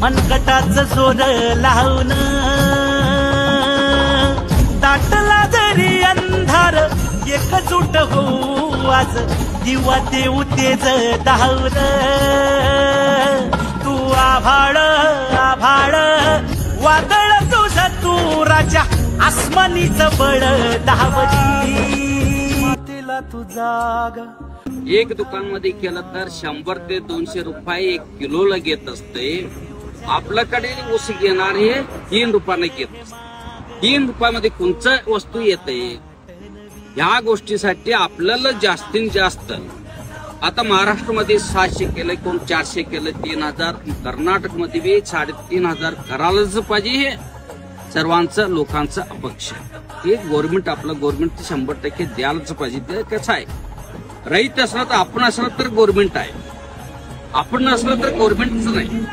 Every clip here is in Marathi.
मनगटाचं जोर लावून दाटला जरी अंधार एकजूट होऊ आज दिवा देऊ तेज दाहर तू आभाळ आभाळ वादळ तुझ तू राजा आसमानीचं बळ धावली मातीला तू जाग। एक दुकानमध्ये केलं तर 100 ते 200 रुपये 1 किलोला घेत असते। आपल्याकडे ऊस घेणारे 3 रुपयाने घेत असते। 3 रुपयामध्ये कोणचं वस्तू येते? या गोष्टीसाठी आपल्याला जास्तीत जास्त आता महाराष्ट्रामध्ये 700 केलं, कोण 400 केलं, 3000, कर्नाटकमध्ये बी 3500 करायलाच पाहिजे। हे सर्वांचं लोकांचं अपेक्षा हे गव्हर्नमेंट आपलं गव्हर्नमेंट 100% द्यायलाच पाहिजे। ते कसं आहे, रहित असलं तर आपण असलं तर गव्हर्नमेंट आहे, आपण नसलं तर गव्हर्नमेंटच नाही।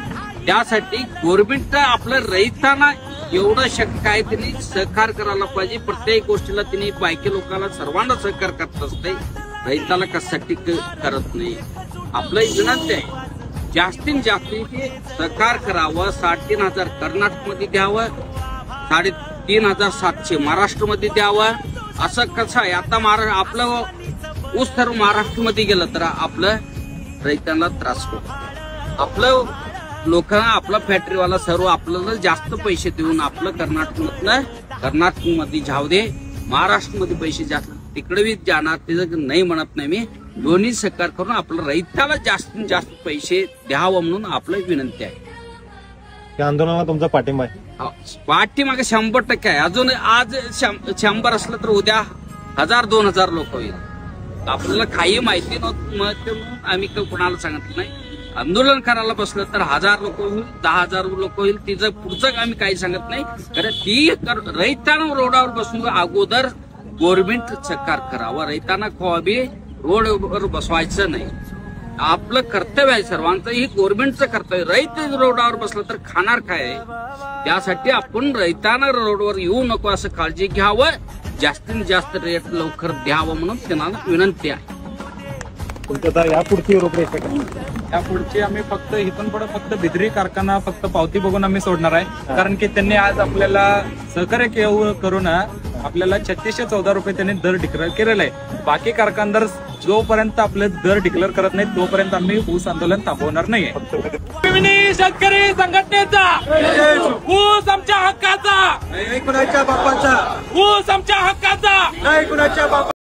त्यासाठी गव्हर्नमेंट आपलं रहितांना एवढं शक्य आहे त्यांनी सहकार करायला पाहिजे। प्रत्येक गोष्टीला त्यांनी बायके लोकांना सर्वांना सहकार करत असते, रहिताला कशासाठी करत नाही। आपलं विनंती आहे जास्तीत जास्त सहकार करावं। 3,500 कर्नाटकमध्ये द्यावं, 3,700 महाराष्ट्रामध्ये द्यावं। असं कसं आहे, आता आपलं ऊस सर्व महाराष्ट्रामध्ये गेलं तर आपलं रहितांना त्रास होतो। आपलं लोकांना आपला फॅक्टरीवाला सर्व आपल्याला जास्त पैसे देऊन आपलं कर्नाटकमध्ये जाऊ दे, महाराष्ट्रामध्ये पैसे जास्त तिकडे बी जाणार, त्याचं नाही म्हणत नाही मी। दोन्ही सहकार करून आपलं रहिताला जास्तीत जास्त पैसे द्यावं म्हणून आपलं विनंती आहे। या आंदोलनाला तुमचा पाठिंबा आहे? पाठीमागे 100% आहे। अजून आज 100 असलं तर उद्या 1000-2000 लोक होईल। आपल्याला काही माहिती नव्हतं म्हणून आम्ही कोणाला सांगितलं नाही। आंदोलन करायला बसलं तर 1000 लोक होईल, 10,000 लोक होईल, तिचं पुढचं आम्ही काही सांगत नाही। कारण ती रहितांना रोडावर बसून अगोदर गव्हर्नमेंट सहकार करावा, रहितांना कधी रोडवर बसवायचं नाही। आपलं कर्तव्य आहे सर्वांचं, हे गव्हर्नमेंटचं कर्तव्य। रहित रोडावर बसलं तर खाणार काय? त्यासाठी आपण रहितांना रोडवर येऊ नको असं काळजी घ्यावं, जास्तीत जास्त रेट लवकर द्यावं म्हणून त्यांना विनंती आहे। तुमच्या यापुढची रूपरेषा काय? यापुढची आम्ही फक्त इथून पुढे फक्त बिद्री कारखाना फक्त पावती बघून आम्ही सोडणार आहे। कारण की त्यांनी आज आपल्याला सहकार्य करून आपल्याला 3614 रुपये त्यांनी दर डिक्लेअर केलेला आहे। बाकी कारखानदार जोपर्यंत आपले दर डिक्लेअर करत नाही तोपर्यंत आम्ही ऊस आंदोलन थांबवणार नाहीये। शेतकरी संघटनेचा ऊस आमच्या हक्काचा, कुणाच्या बापाचा, ऊस आमच्या हक्काचा, नाही कुणाच्या बापा